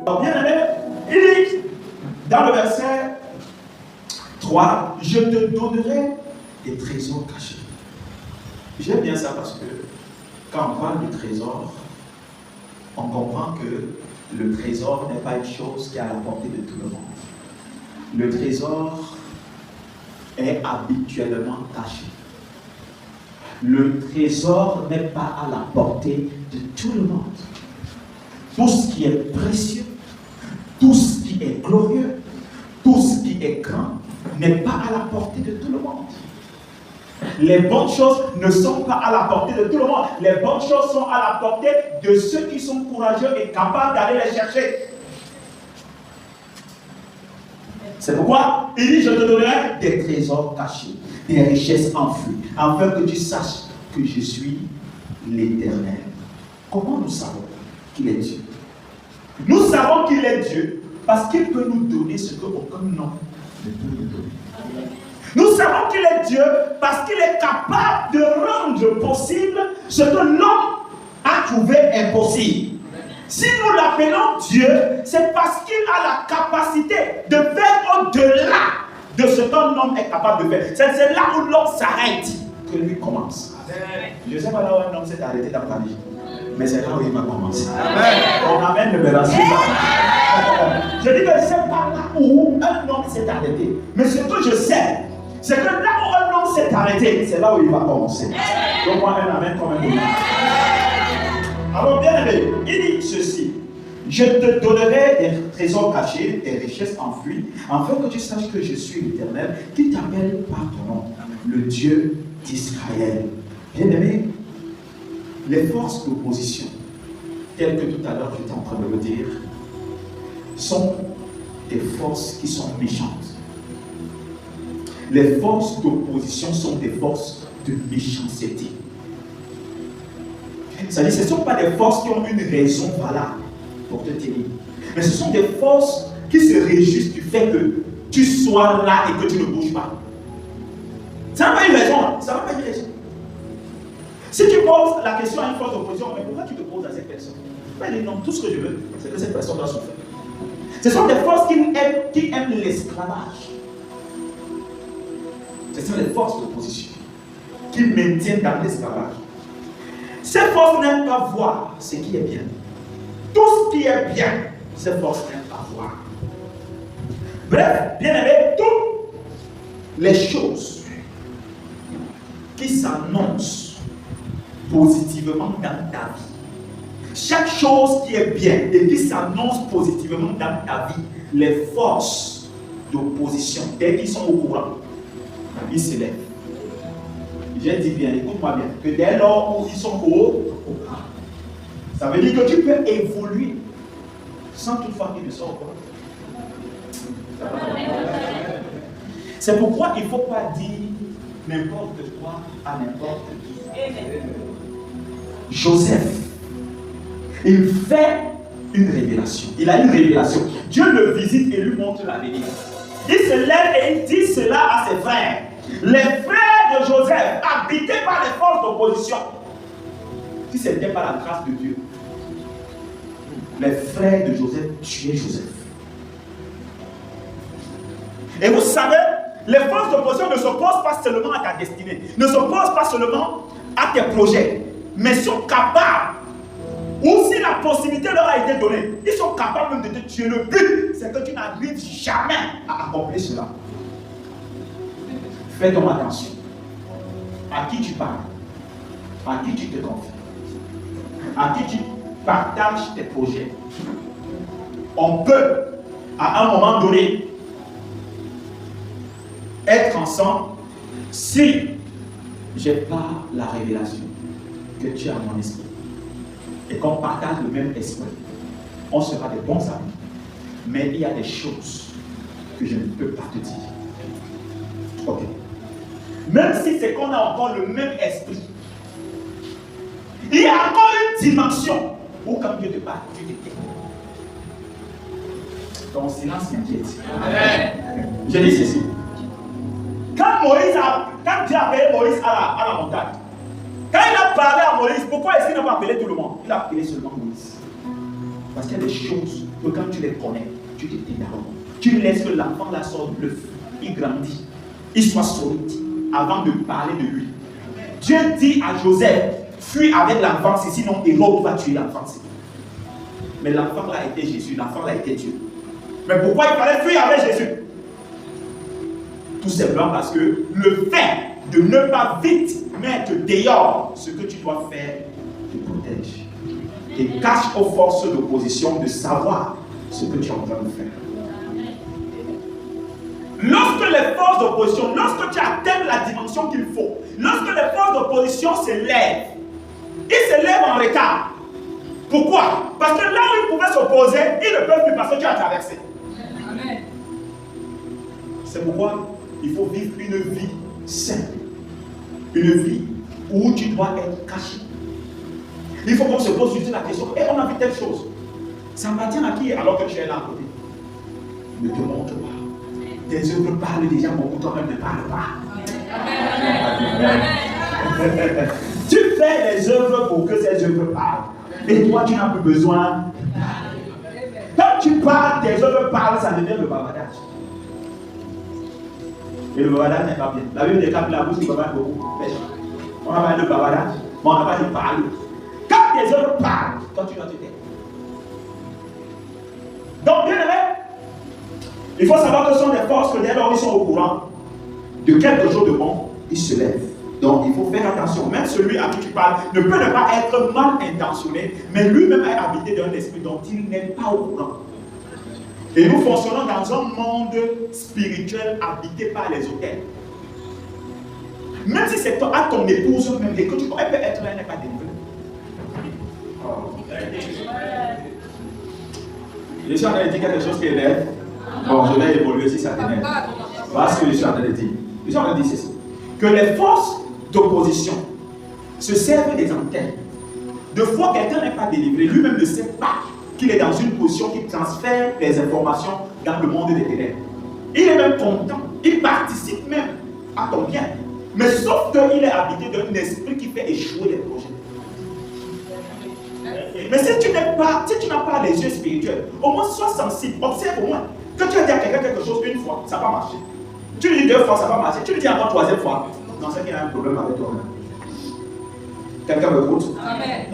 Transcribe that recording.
Alors, bien aimé, il dit dans le verset 3, je te donnerai des trésors cachés. J'aime bien ça parce que quand on parle de trésor, on comprend que le trésor n'est pas une chose qui est à la portée de tout le monde. Le trésor est habituellement caché. Le trésor n'est pas à la portée de tout le monde. Tout ce qui est précieux, tout ce qui est glorieux, tout ce qui est grand n'est pas à la portée de tout le monde. Les bonnes choses ne sont pas à la portée de tout le monde. Les bonnes choses sont à la portée de ceux qui sont courageux et capables d'aller les chercher. C'est pourquoi il dit, je te donnerai des trésors cachés, des richesses enfouies, afin que tu saches que je suis l'Éternel. Comment nous savons qu'il est Dieu? Nous savons qu'il est Dieu parce qu'il peut nous donner ce qu'aucun homme ne peut nous donner. Nous savons qu'il est Dieu parce qu'il est capable de rendre possible ce que l'homme a trouvé impossible. Si nous l'appelons Dieu, c'est parce qu'il a la capacité de faire au-delà de ce qu'un homme est capable de faire. C'est là où l'homme s'arrête que lui commence. Je ne sais pas là où un homme s'est arrêté dans ta vie, mais c'est là où il va commencer. On amène le mélange. Je dis que je ne sais pas là où un homme s'est arrêté, mais ce que je sais, c'est que là où un homme s'est arrêté, c'est là où il va commencer. Donc moi, un amène comme un homme. Alors bien aimé, il dit ceci, je te donnerai des trésors cachés, des richesses enfouies, afin que tu saches que je suis l'Éternel, qui t'appelle par ton nom, le Dieu d'Israël. Bien aimé, les forces d'opposition, telles que tout à l'heure j'étais en train de le dire, sont des forces qui sont méchantes. Les forces d'opposition sont des forces de méchanceté. C'est-à-dire, ce ne sont pas des forces qui ont une raison valable pour te tenir. Mais ce sont des forces qui se réjouissent du fait que tu sois là et que tu ne bouges pas. Ça n'a pas une raison. Ça n'a pas une raison. Si tu poses la question à une force d'opposition, mais pourquoi tu te poses à cette personne? Tu vas dire non, tout ce que je veux, c'est que cette personne doit souffrir. Ce sont des forces qui aiment l'esclavage. Ce sont les forces d'opposition qui maintiennent dans l'esclavage. Ces forces n'aiment pas voir ce qui est bien. Tout ce qui est bien, ces forces n'aiment pas voir. Bref, bien aimé, toutes les choses qui s'annoncent positivement dans ta vie, chaque chose qui est bien et qui s'annonce positivement dans ta vie, les forces d'opposition, dès qu'ils sont au courant, ils se lèvent. J'ai dit bien, écoute-moi bien, que dès lors où ils sont au courant, ça veut dire que tu peux évoluer sans toutefois qu'ils ne soient au courant. C'est pourquoi il ne faut pas dire n'importe quoi à n'importe qui. Joseph, il fait une révélation. Il a une révélation. Dieu le visite et lui montre la vérité. Il se lève et il dit cela à ses frères. Les frères de Joseph, habités par les forces d'opposition. Si ce n'était pas la grâce de Dieu, les frères de Joseph tuaient Joseph. Et vous savez, les forces d'opposition ne s'opposent pas seulement à ta destinée, ne s'opposent pas seulement à tes projets, mais sont capables, ou si la possibilité leur a été donnée, ils sont capables même de te tuer. Le but, c'est que tu n'arrives jamais à accomplir cela. Fais donc attention. À qui tu parles, à qui tu te confies, à qui tu partages tes projets. On peut, à un moment donné, être ensemble si je n'ai pas la révélation que tu as à mon esprit et qu'on partage le même esprit. On sera des bons amis, mais il y a des choses que je ne peux pas te dire. Ok. Même si c'est qu'on a encore le même esprit, il y a encore une dimension où quand Dieu te parle, tu te tais. Ton silence m'inquiète. Je dis ceci. Quand Dieu a appelé Moïse à la montagne, quand il a parlé à Moïse, pourquoi est-ce qu'il n'a pas appelé tout le monde? Il a appelé seulement Moïse. Parce qu'il y a des choses que quand tu les connais, tu te t'énerves. Tu laisses que l'enfant là sorte de l'œuf. Il grandit. Il soit solide avant de parler de lui. Dieu dit à Joseph, fuis avec l'enfant, sinon Hérode va tuer l'enfant. Mais l'enfant là était Jésus, l'enfant là était Dieu. Mais pourquoi il fallait fuir avec Jésus? Tout simplement parce que le fait de ne pas vite mettre dehors ce que tu dois faire te protège. Et cache aux forces d'opposition de savoir ce que tu es en train de faire. Lorsque les forces d'opposition, lorsque tu atteins la dimension qu'il faut, lorsque les forces d'opposition s'élèvent, ils s'élèvent en retard. Pourquoi? Parce que là où ils pouvaient s'opposer, ils ne peuvent plus parce que tu as traversé. Amen. C'est pourquoi il faut vivre une vie simple. Une vie où tu dois être caché. Il faut qu'on se pose juste la question, et on a vu telle chose. Ça m'appartient à qui alors que tu es là à côté? Ne te montre pas. Tes œuvres parlent déjà beaucoup, toi-même ne parle pas. Tu fais les œuvres pour que ces œuvres parlent. Et toi, tu n'as plus besoin. Quand tu parles, tes œuvres parlent, ça devient le bavardage. Et le bavardage n'est pas bien. La Bible déclare que la bouche ne va pas beaucoup. On a parlé de bavardage, mais on n'a pas dit parler. Quand tes œuvres parlent, toi, tu dois te taire. Donc, bien aimé, il faut savoir que ce sont des forces que dès lors ils sont au courant de quelque chose de bon, ils se lèvent. Donc il faut faire attention. Même celui à qui tu parles ne peut ne pas être mal intentionné, mais lui-même est habité d'un esprit dont il n'est pas au courant. Et nous fonctionnons dans un monde spirituel habité par les autels. Même si c'est à ton épouse même, et que tu elle peut être là, elle n'est pas délivrée. Je suis en train de dire quelque chose qui élève. Bon, je vais évoluer si ça t'énerve. Voilà ce que je suis en train de dire. Je suis en train de dire ceci. Que les forces d'opposition se servent des antennes. De fois, quelqu'un n'est pas délivré, lui-même ne sait pas qu'il est dans une position qui transfère les informations dans le monde des ténèbres. Il est même content, il participe même à ton bien. Mais sauf qu'il est habité d'un esprit qui fait échouer les projets. Mais si tu n'as pas les yeux spirituels, au moins sois sensible, observe au moins. Quand tu as dit à quelqu'un quelque chose une fois, ça va marcher. Tu lui dis deux fois, ça va marcher. Tu lui dis encore troisième fois, non, c'est qu'il y a un problème avec toi-même. Quelqu'un me écoute? Amen.